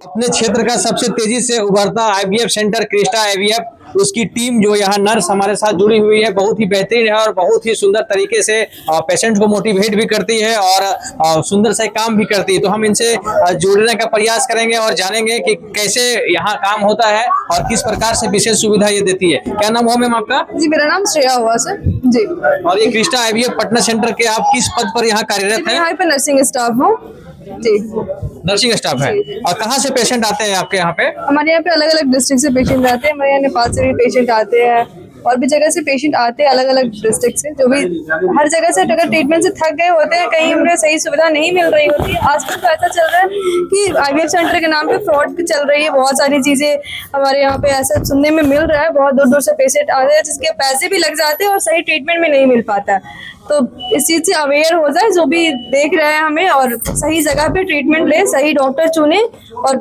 अपने क्षेत्र का सबसे तेजी से उभरता आईवीएफ सेंटर क्रिस्टा आईवीएफ, उसकी टीम जो यहाँ नर्स हमारे साथ जुड़ी हुई है बहुत ही बेहतरीन है और बहुत ही सुंदर तरीके से पेशेंट को मोटिवेट भी करती है और सुंदर से काम भी करती है। तो हम इनसे जुड़ने का प्रयास करेंगे और जानेंगे कि कैसे यहाँ काम होता है और किस प्रकार से विशेष सुविधा ये देती है। क्या नाम हुआ मैम आपका? जी, मेरा नाम श्रेया हुआ सर जी। और ये क्रिस्टा आईवीएफ पटना सेंटर के आप किस पद पर यहाँ कार्यरत हैं? यहाँ पे नर्सिंग स्टाफ हूँ जी। नर्सिंग स्टाफ है। और कहाँ से पेशेंट आते हैं आपके यहाँ पे? हमारे यहाँ पे अलग अलग डिस्ट्रिक्ट से पेशेंट आते हैं। हमारे यहाँ नेपाल से भी पेशेंट आते हैं और भी जगह से पेशेंट आते हैं, अलग अलग डिस्ट्रिक्ट से। जो भी हर जगह से अगर ट्रीटमेंट से थक गए होते हैं, कहीं उन्हें सही सुविधा नहीं मिल रही होती है। आजकल तो ऐसा चल रहा है कि आईवीएफ सेंटर के नाम पे फ्रॉड भी चल रही है। बहुत सारी चीजें हमारे यहाँ पे ऐसा सुनने में मिल रहा है। बहुत दूर दूर से पेशेंट आते हैं जिसके पैसे भी लग जाते हैं और सही ट्रीटमेंट भी नहीं मिल पाता है। तो इस चीज से अवेयर हो जाए जो भी देख रहे हैं हमें, और सही जगह पे ट्रीटमेंट ले, सही डॉक्टर चुने और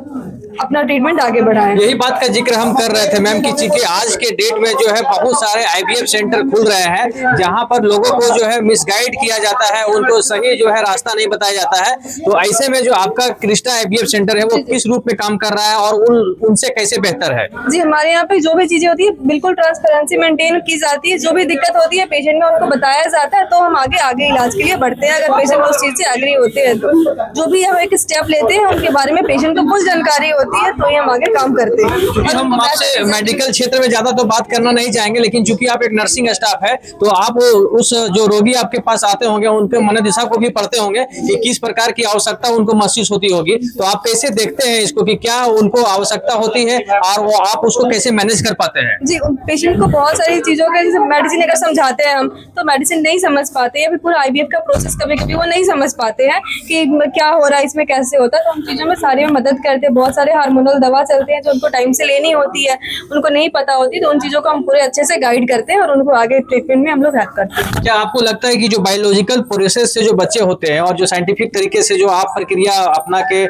अपना ट्रीटमेंट आगे बढ़ाएं। यही बात का जिक्र हम कर रहे थे मैम कि आज के डेट में जो है बहुत सारे आईवीएफ सेंटर खुल रहे हैं जहां पर लोगों को जो है मिसगाइड किया जाता है, उनको सही जो है रास्ता नहीं बताया जाता है। तो ऐसे में जो आपका क्रिस्टा आईवीएफ सेंटर है वो किस रूप में काम कर रहा है और उनसे कैसे बेहतर है? जी, हमारे यहाँ पे जो भी चीजें होती है बिल्कुल ट्रांसपेरेंसी मेंटेन की जाती है। जो भी दिक्कत होती है पेशेंट में उनको बताया जाता है, तो हम आगे इलाज के लिए बढ़ते हैं। अगर पेशेंट उस चीज से एग्री होते हैं तो जो भी हम एक स्टेप लेते हैं उनके बारे में पेशेंट को कुछ जानकारी होती है तो हम आगे काम करते हैं। हम आपसे मेडिकल क्षेत्र में ज्यादा तो बात करना नहीं चाहेंगे, लेकिन चूंकि आप एक नर्सिंग स्टाफ है तो आप उस जो रोगी आपके पास आते होंगे उनके मनोदशा को भी पढ़ते होंगे कि किस प्रकार की आवश्यकता उनको महसूस होती होगी। तो आप कैसे देखते हैं इसको कि क्या उनको आवश्यकता होती है और वो आप उसको कैसे मैनेज कर पाते हैं? जी, पेशेंट को बहुत सारी चीजों का, जैसे मेडिसिन अगर समझाते हैं हम तो मेडिसिन नहीं समझ पाते, या फिर पूरा आईवीएफ का प्रोसेस कभी कभी वो नहीं समझ पाते हैं कि क्या हो रहा है, इसमें कैसे होता है। तो हम चीजों में सारी में मदद करते हैं। बहुत सारे हार्मोनल दवा चलते हैं जो उनको टाइम से लेनी होती है, उनको नहीं पता होती, तो उन चीजों को हम पूरे अच्छे से गाइड करते हैं और उनको आगे ट्रीटमेंट में हम लोग हेल्प करते हैं। क्या आपको लगता है कि जो बायोलॉजिकल प्रोसेस से जो बच्चे होते हैं और जो साइंटिफिक तरीके से जो आप प्रक्रिया अपना के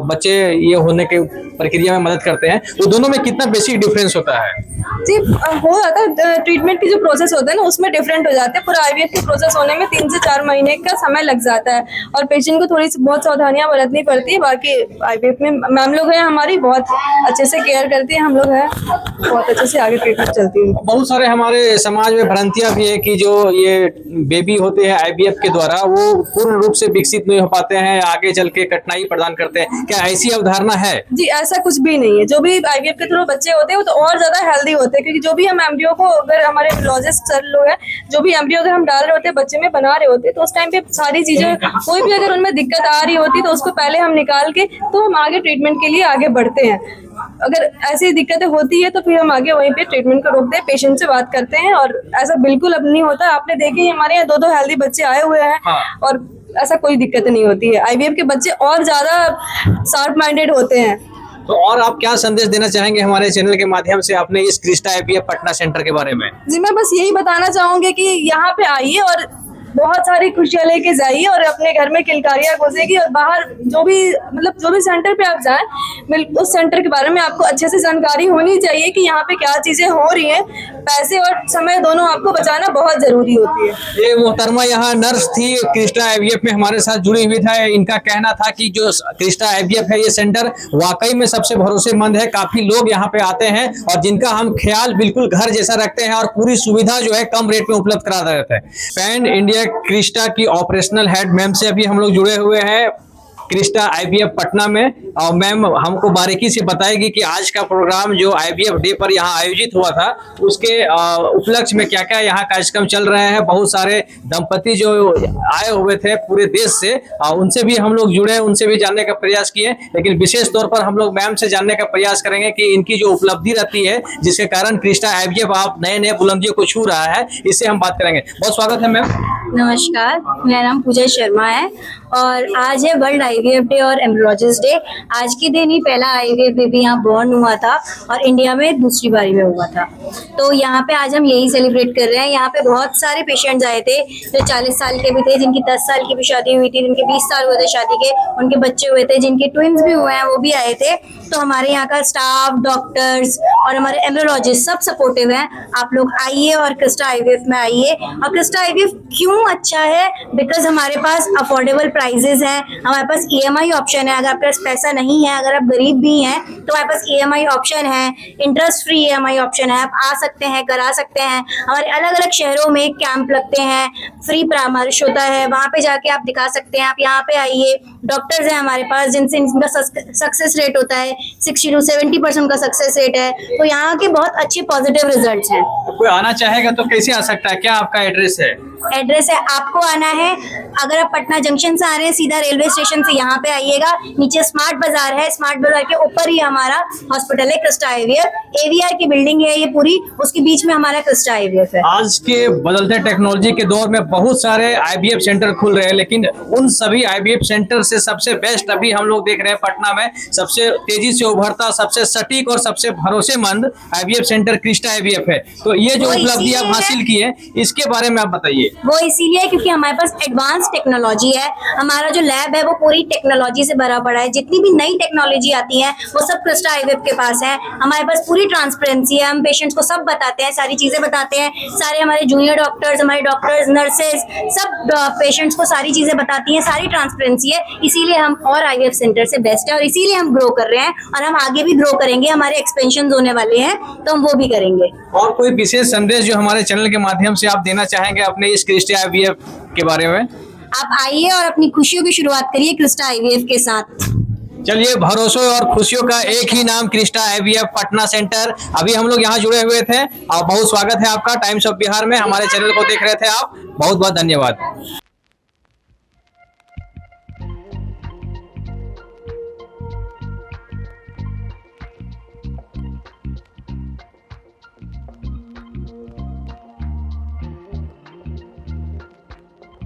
बच्चे ये होने के प्रक्रिया में मदद करते हैं, तो दोनों में कितना बेसिक डिफरेंस होता है? जी, हो जाता है। ट्रीटमेंट की जो प्रोसेस होता है ना उसमें डिफरेंट हो जाते हैं। पूरा आईवीएफ के प्रोसेस होने में 3 से 4 महीने का समय लग जाता है और पेशेंट को थोड़ी सी बहुत सावधानियां बरतनी पड़ती है। बाकी आईवीएफ में मैम लोग हैं हमारी, बहुत अच्छे से केयर करती है। हम लोग हैं, बहुत अच्छे से आगे ट्रीटमेंट चलती है। बहुत सारे हमारे समाज में भ्रांतियां भी है कि जो ये बेबी होते हैं आईवीएफ के द्वारा वो पूर्ण रूप से विकसित नहीं हो पाते हैं, आगे चल के कठिनाई प्रदान करते हैं। क्या ऐसी अवधारणा है? जी, ऐसा कुछ भी नहीं है। जो भी आईवीएफ के थ्रू बच्चे होते हैं वो तो और ज्यादा हेल्दी होते हैं, क्योंकि जो भी हम एम्ब्रियो को, अगर हमारे फिजियोलॉजिस्ट सर लोग हैं, जो भी एम्ब्रियो अगर हम डाल रहे होते हैं बच्चे में बना रहे होते हैं, तो उस टाइम पे सारी चीजें, कोई भी अगर उनमें दिक्कत आ रही होती है तो उसको पहले हम निकाल के तो हम आगे ट्रीटमेंट के लिए आगे बढ़ते हैं। अगर ऐसी दिक्कतें होती है तो फिर हम आगे वहीं पे ट्रीटमेंट को रोकते हैं, पेशेंट से बात करते हैं। और ऐसा बिल्कुल अब नहीं होता। आपने देखे हमारे यहाँ 2 हेल्दी बच्चे आए हुए हैं। हाँ। और ऐसा कोई दिक्कत नहीं होती है। आईवीएफ के बच्चे और ज्यादा शार्प माइंडेड होते हैं। तो और आप क्या संदेश देना चाहेंगे हमारे चैनल के माध्यम से अपने इस क्रिस्टा आईवीएफ पटना सेंटर के बारे में? जी, मैं बस यही बताना चाहूंगी कि यहाँ पे आइए और बहुत सारी खुशियां लेके जाइए और अपने घर में किलकारियां गुजेगी। और बाहर जो भी सेंटर पे आप जाएं, उस सेंटर के बारे में आपको अच्छे से जानकारी होनी चाहिए कि यहाँ पे क्या चीजें हो रही हैं। पैसे और समय दोनों आपको बचाना बहुत जरूरी होती है। ये मोहतरमा यहाँ नर्स थी, क्रिस्टा आईवीएफ में हमारे साथ जुड़ी हुई था। इनका कहना था कि जो क्रिस्टा आईवीएफ है ये सेंटर वाकई में सबसे भरोसेमंद है। काफी लोग यहाँ पे आते हैं और जिनका हम ख्याल बिल्कुल घर जैसा रखते हैं और पूरी सुविधा जो है कम रेट में उपलब्ध करा देते हैं। पैन इंडिया क्रिस्टा की ऑपरेशनल हेड मैम से अभी हम लोग जुड़े हुए हैं क्रिस्टा आईवीएफ पटना में, और मैम हमको बारीकी से बताएगी कि आज का प्रोग्राम जो आईवीएफ डे पर यहाँ आयोजित हुआ था उसके उपलक्ष्य में क्या क्या यहाँ कार्यक्रम चल रहे हैं। बहुत सारे दंपति जो आए हुए थे पूरे देश से, उनसे भी हम लोग जुड़े, उनसे भी जानने का प्रयास किए। लेकिन विशेष तौर पर हम लोग मैम से जानने का प्रयास करेंगे कि इनकी जो उपलब्धि रहती है जिसके कारण क्रिस्टा आईवीएफ आप नए बुलंदियों को छू रहा है, इससे हम बात करेंगे। बहुत स्वागत है मैम। नमस्कार, मेरा नाम पूजा शर्मा है और आज है वर्ल्ड आईवीएफ डे और एम्ब्रियोलॉजिस्ट डे। आज के दिन ही पहला आईवीएफ बेबी यहाँ बॉर्न हुआ था और इंडिया में दूसरी बारी में हुआ था। तो यहाँ पे आज हम यही सेलिब्रेट कर रहे हैं। यहाँ पे बहुत सारे पेशेंट्स आए थे जो 40 साल के भी थे, जिनकी 10 साल की भी शादी हुई थी, जिनके 20 साल हुए थे शादी के, उनके बच्चे हुए थे, जिनके ट्विंस भी हुए हैं वो भी आए थे। तो हमारे यहाँ का स्टाफ, डॉक्टर्स और हमारे एम्ब्रियोलॉजिस्ट सब सपोर्टिव हैं। आप लोग आइए और क्रिस्टा आईवीएफ में आइए। और क्रिस्टा आईवीएफ क्यों अच्छा है? बिकॉज हमारे पास अफोर्डेबल प्राइजेस हैं, हमारे पास ईएमआई ऑप्शन है। अगर आपके पास पैसा नहीं है, अगर आप गरीब भी हैं, तो हमारे पास ईएमआई ऑप्शन है, इंटरेस्ट फ्री ईएमआई ऑप्शन है। आप आ सकते हैं, करा सकते हैं। हमारे अलग अलग शहरों में कैंप लगते हैं, फ्री परामर्श होता है, वहाँ पे जाके आप दिखा सकते हैं। आप यहाँ पे आइए, डॉक्टर्स हैं हमारे पास जिनसे इनका सक्सेस रेट होता है 60 to 70% का सक्सेस रेट है। तो यहाँ के बहुत अच्छे पॉजिटिव रिजल्ट्स हैं। कोई आना चाहेगा तो कैसे आ सकता है? क्या आपका एड्रेस है? एड्रेस है, आपको आना है, अगर आप पटना जंक्शन से आ रहे हैं सीधा रेलवे स्टेशन से यहाँ पे आइएगा। नीचे स्मार्ट बाजार है, स्मार्ट बाजार के ऊपर ही हमारा हॉस्पिटल है क्रिस्टा आईवीएफ। एवीआर की बिल्डिंग है ये पूरी, उसके बीच में हमारा क्रिस्टा आईवीएफ है। आज के बदलते टेक्नोलॉजी के दौर में बहुत सारे आईवीएफ सेंटर खुल रहे हैं, लेकिन उन सभी आईवीएफ सेंटर से सबसे बेस्ट अभी हम लोग देख रहे हैं पटना में सबसे तेजी से उभरता, सबसे सटीक और सबसे भरोसेमंद आईवीएफ सेंटर क्रिस्टा आईवीएफ है। तो ये जो उपलब्धि आप हासिल की है, इसके बारे में आप बताइए। वो इसीलिए क्योंकि हमारे पास एडवांस टेक्नोलॉजी है। हमारा जो लैब है वो पूरी टेक्नोलॉजी से भरा पड़ा है। जितनी भी नई टेक्नोलॉजी आती है वो सब क्रिस्टा आईवीएफ के पास है। हमारे पास पूरी ट्रांसपेरेंसी है, हम पेशेंट्स को सब बताते हैं, सारी चीजें बताते हैं। सारे हमारे जूनियर डॉक्टर्स, हमारे डॉक्टर्स, नर्सेज सब पेशेंट्स को सारी चीजें बताती हैं, सारी ट्रांसपेरेंसी है। इसीलिए हम और आईवीएफ सेंटर से बेस्ट है और इसीलिए हम ग्रो कर रहे हैं और हम आगे भी ग्रो करेंगे। हमारे एक्सपेंशन होने वाले हैं तो हम वो भी करेंगे। और कोई विशेष संदेश जो हमारे चैनल के माध्यम से आप देना चाहेंगे अपने इस क्रिस्टा आईवीएफ के बारे में? आप आइए और अपनी खुशियों की शुरुआत करिए क्रिस्टा आईवीएफ के साथ। चलिए, भरोसों और खुशियों का एक ही नाम क्रिस्टा आईवीएफ पटना सेंटर। अभी हम लोग यहाँ जुड़े हुए थे और बहुत स्वागत है आपका टाइम्स ऑफ बिहार में। हमारे चैनल को देख रहे थे आप, बहुत बहुत धन्यवाद।